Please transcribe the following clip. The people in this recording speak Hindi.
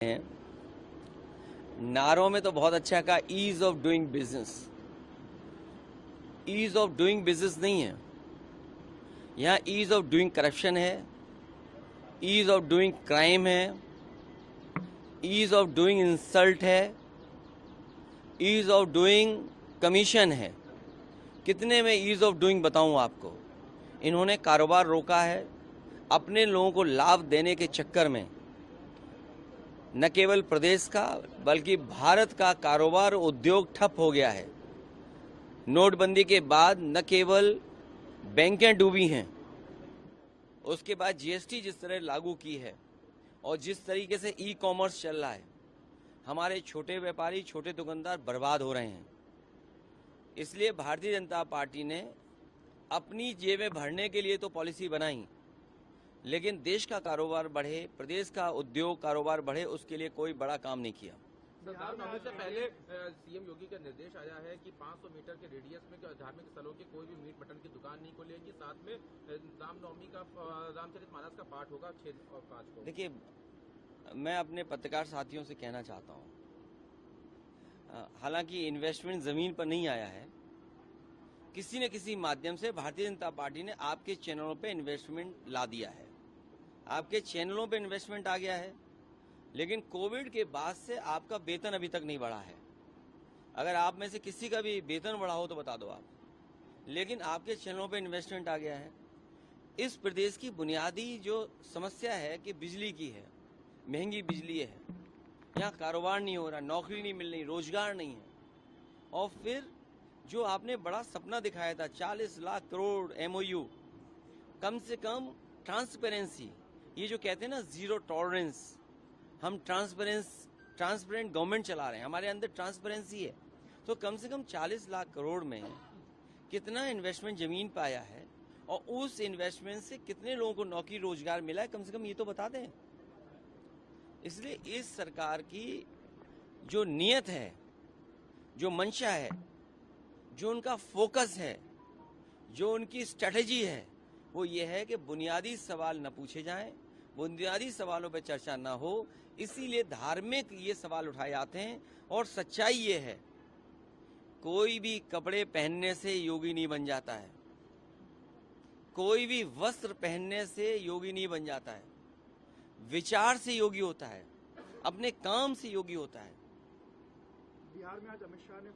हैं। नारों में तो बहुत अच्छा कहा, ease of doing business. Ease of doing business नहीं है, यहाँ ईज ऑफ डूइंग करप्शन है, ईज ऑफ डूइंग क्राइम है, ईज ऑफ डूइंग इंसल्ट है, ईज ऑफ डूइंग कमीशन है। कितने में ईज ऑफ डूइंग बताऊं आपको। इन्होंने कारोबार रोका है, अपने लोगों को लाभ देने के चक्कर में न केवल प्रदेश का बल्कि भारत का कारोबार उद्योग ठप हो गया है। नोटबंदी के बाद न केवल बैंकें डूबी हैं, उसके बाद जीएसटी जिस तरह लागू की है और जिस तरीके से ई कॉमर्स चल रहा है, हमारे छोटे व्यापारी, छोटे दुकानदार बर्बाद हो रहे हैं। इसलिए भारतीय जनता पार्टी ने अपनी जेबें भरने के लिए तो पॉलिसी बनाई, लेकिन देश का कारोबार बढ़े, प्रदेश का उद्योग कारोबार बढ़े, उसके लिए कोई बड़ा काम नहीं किया। रामनवमी से पहले सीएम योगी का निर्देश आया है कि 500 मीटर के रेडियस में धार्मिक स्थलों की कोई भी मीट मटन की दुकान नहीं खोलेगी। साथ में रामनवमी का रामचरितमानस का पाठ होगा 6 और 5 को। देखिए, मैं अपने पत्रकार साथियों से कहना चाहता हूँ, हालांकि इन्वेस्टमेंट जमीन पर नहीं आया है, किसी न किसी माध्यम से भारतीय जनता पार्टी ने आपके चैनलों पे इन्वेस्टमेंट ला दिया है, आपके चैनलों पे इन्वेस्टमेंट आ गया है। लेकिन कोविड के बाद से आपका वेतन अभी तक नहीं बढ़ा है। अगर आप में से किसी का भी वेतन बढ़ा हो तो बता दो आप, लेकिन आपके चैनलों पे इन्वेस्टमेंट आ गया है। इस प्रदेश की बुनियादी जो समस्या है कि बिजली की है, महंगी बिजली है, यहाँ कारोबार नहीं हो रहा, नौकरी नहीं मिल रही, रोजगार नहीं है। और फिर जो आपने बड़ा सपना दिखाया था 40 लाख करोड़ एमओयू, कम से कम ट्रांसपेरेंसी, ये जो कहते हैं ना जीरो टॉलरेंस, हम ट्रांसपेरेंट गवर्नमेंट चला रहे हैं, हमारे अंदर ट्रांसपेरेंसी है, तो कम से कम 40 लाख करोड़ में कितना इन्वेस्टमेंट जमीन पे आया है और उस इन्वेस्टमेंट से कितने लोगों को नौकरी रोजगार मिला है, कम से कम ये तो बता दें। इसलिए इस सरकार की जो नीयत है, जो मंशा है, जो उनका फोकस है, जो उनकी स्ट्रेटजी है, वो ये है कि बुनियादी सवाल न पूछे जाएं, बुनियादी सवालों पर चर्चा ना हो। इसीलिए धार्मिक ये सवाल उठाए जाते हैं। और सच्चाई ये है, कोई भी कपड़े पहनने से योगी नहीं बन जाता है, कोई भी वस्त्र पहनने से योगी नहीं बन जाता है। विचार से योगी होता है, अपने काम से योगी होता है। बिहार में आज अमित शाह ने